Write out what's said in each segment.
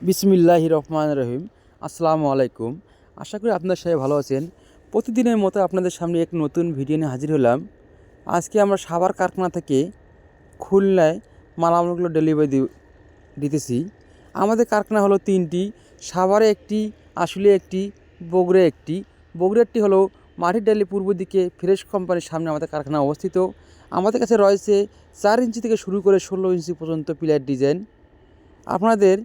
বিসমিল্লাহির রহমানির রহিম। আসসালামু আলাইকুম। আশা করি আপনার সবাই ভালো আছেন। প্রতিদিনের মতো আপনাদের সামনে এক নতুন ভিডিও নিয়ে হাজির হলাম। আজকে আমরা সাভার কারখানা থেকে খুলনায় মালামালগুলো ডেলিভারি দিতেছি। আমাদের কারখানা হলো তিনটি, সাভারে একটি, আশুলিয়া একটি, বগুড়া একটি। বগুড়াটি হলো মাটির ডালি পূর্ব দিকে ফ্রেশ কোম্পানির সামনে আমাদের কারখানা অবস্থিত। আমাদের কাছে রয়েছে 4 ইঞ্চি থেকে শুরু করে 16 ইঞ্চি পর্যন্ত পিলার ডিজাইন। আপনাদের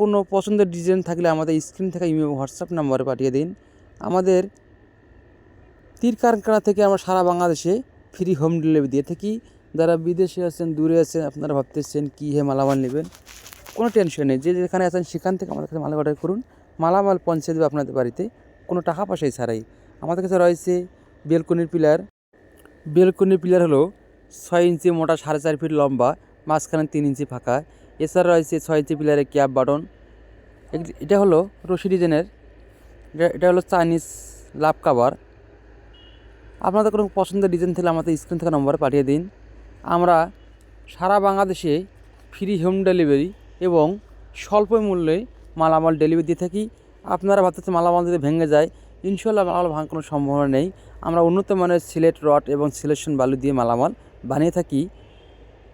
কোনো পছন্দের ডিজাইন থাকলে আমাদের স্ক্রিন থেকে ইমেল হোয়াটসঅ্যাপ নাম্বারে পাঠিয়ে দিন। আমাদের তীর কারখানা থেকে আমরা সারা বাংলাদেশে ফ্রি হোম ডেলিভারি দিয়ে থাকি। যারা বিদেশে আছেন, দূরে আছেন, আপনারা ভাবতেছেন কী মালামাল নেবেন, কোনো টেনশন নেই। যে যেখানে আছেন সেখান থেকে আমাদের কাছে মাল অর্ডার করুন, মালামাল পৌঁছে দেবে আপনাদের বাড়িতে কোনো টাকা পয়সাই ছাড়াই। আমাদের কাছে রয়েছে বেলকনির পিলার হলো 6 ইঞ্চি মোটা, 4.5 ফিট লম্বা, মাঝখানে 3 ইঞ্চি ফাঁকা। এছাড়া রয়েছে 6 ইঞ্চি পিলারের ক্যাপ বাটন। এটা হলো রশি ডিজাইনের, এটা হলো চাইনিজ লাভ কাভার। আপনাদের কোনো পছন্দের ডিজাইন থাকলে আমাদের স্ক্রিন থেকে নম্বরে পাঠিয়ে দিন। আমরা সারা বাংলাদেশে ফ্রি হোম ডেলিভারি এবং স্বল্প মূল্যে মালামাল ডেলিভারি দিয়ে থাকি। আপনারা ভাবতেছেন মালামাল যদি ভেঙে যায়, ইনশাল্লাহ মালামাল ভাঙার কোনো সম্ভাবনা নেই। আমরা উন্নত মানের সিলেট রড এবং সিলেকশন বালু দিয়ে মালামাল বানিয়ে থাকি,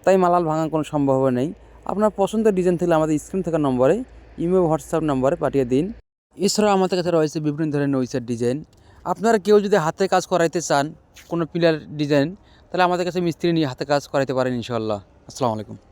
তাই মালামাল ভাঙার কোনো সম্ভাবনা নেই। আপনার পছন্দের ডিজাইন থাকলে আমাদের স্ক্রিন থাকা নম্বরে ইমেল হোয়াটসঅ্যাপ নম্বরে পাঠিয়ে দিন। এছাড়াও আমাদের কাছে রয়েছে বিভিন্ন ধরনের নইসার ডিজাইন। আপনারা কেউ যদি হাতে কাজ করাইতে চান কোনো পিলার ডিজাইন, তাহলে আমাদের কাছে মিস্ত্রি নিয়ে হাতে কাজ করাইতে পারেন ইনশাআল্লাহ। আসসালামু আলাইকুম।